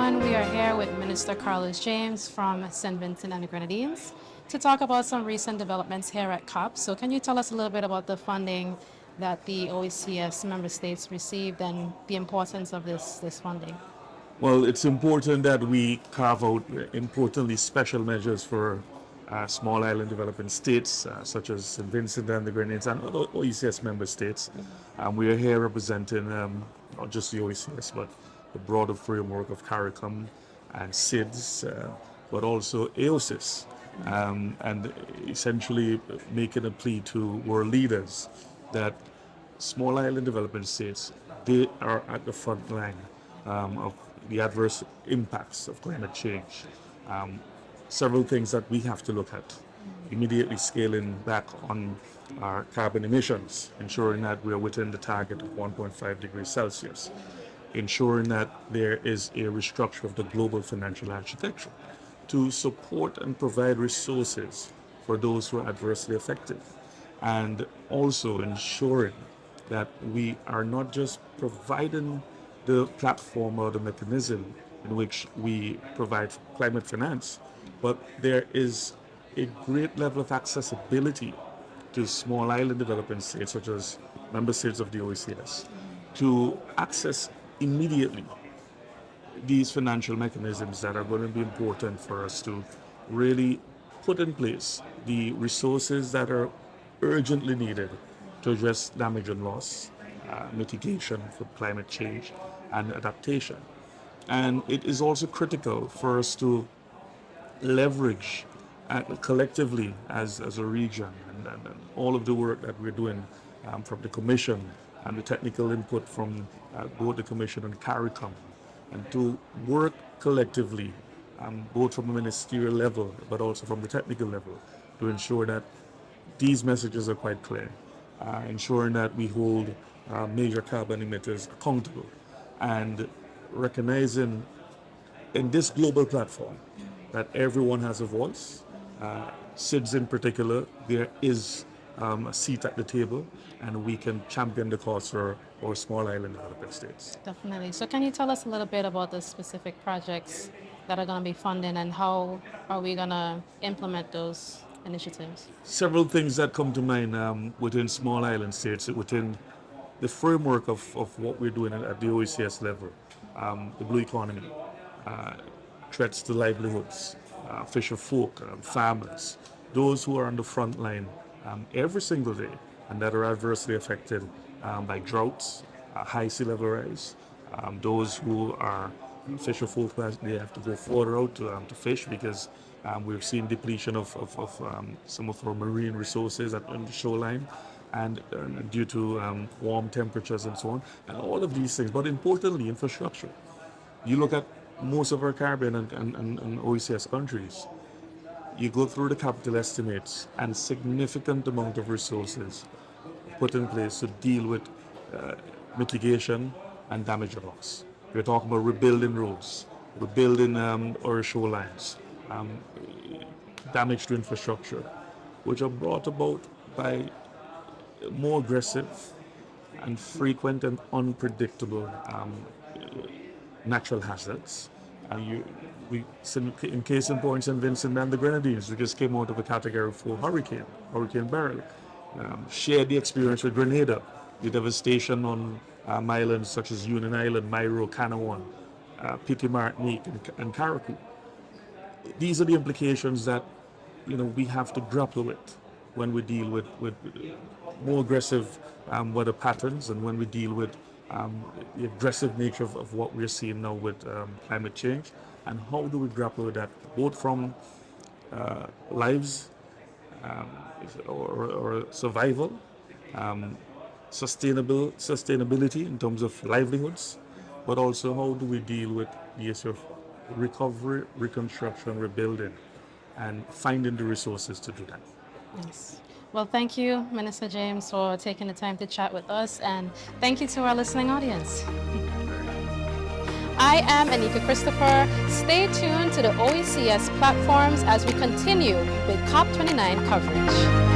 everyone. We are here with Minister Carlos James from St. Vincent and the Grenadines to talk about some recent developments here at COP. So can you tell us a little bit about the funding that the OECS member states received and the importance of this funding? Well, it's important that we carve out, importantly, special measures for small island developing states, such as St. Vincent and the Grenadines and other OECS member states. We are here representing not just the OECS, but the broader framework of CARICOM and SIDS, but also AOSIS, and essentially making a plea to world leaders that small island development states, they are at the front line of the adverse impacts of climate change. Several things that we have to look at. Immediately scaling back on our carbon emissions, ensuring that we are within the target of 1.5 degrees Celsius, ensuring that there is a restructure of the global financial architecture to support and provide resources for those who are adversely affected, and also ensuring that we are not just providing the platform or the mechanism in which we provide climate finance, but there is a great level of accessibility to small island developing states, such as member states of the OECS, to access immediately these financial mechanisms that are going to be important for us to really put in place the resources that are urgently needed to address damage and loss, mitigation for climate change, and adaptation. And it is also critical for us to leverage collectively as a region and all of the work that we're doing from the Commission and the technical input from both the Commission and CARICOM, and to work collectively both from a ministerial level but also from the technical level to ensure that these messages are quite clear, ensuring that we hold major carbon emitters accountable, and recognizing in this global platform that everyone has a voice. SIDS in particular, there is a seat at the table, and we can champion the cause for our small island developing states. Definitely. So can you tell us a little bit about the specific projects that are going to be funded and how are we going to implement those initiatives? Several things that come to mind within small island states, within the framework of what we're doing at the OECS level. The blue economy, threats to livelihoods, fisher folk, farmers, those who are on the front line every single day and that are adversely affected by droughts, high sea level rise, those who are fisher folk, they have to go further out to fish because we've seen depletion of some of our marine resources on the shoreline, and due to warm temperatures and so on, and all of these things. But importantly, infrastructure. You look at most of our Caribbean and OECS countries, you go through the capital estimates and significant amount of resources put in place to deal with mitigation and damage and loss. We're talking about rebuilding roads, rebuilding our shorelines, damage to infrastructure, which are brought about by more aggressive and frequent and unpredictable natural hazards. In case in point, St. Vincent and the Grenadines, we just came out of a Category 4 Hurricane Beryl. Shared the experience with Grenada, the devastation on islands such as Union Island, Mairo, Canouan, Petit Martinique, and Carriacou. These are the implications that we have to grapple with when we deal with more aggressive weather patterns, and when we deal with the aggressive nature of what we're seeing now with climate change. And how do we grapple with that, both from lives or survival, sustainability in terms of livelihoods, but also how do we deal with the issue of recovery, reconstruction, rebuilding, and finding the resources to do that. Yes. Well, thank you, Minister James, for taking the time to chat with us, and thank you to our listening audience. I am Anika Christopher. Stay tuned to the OECS platforms as we continue with COP29 coverage.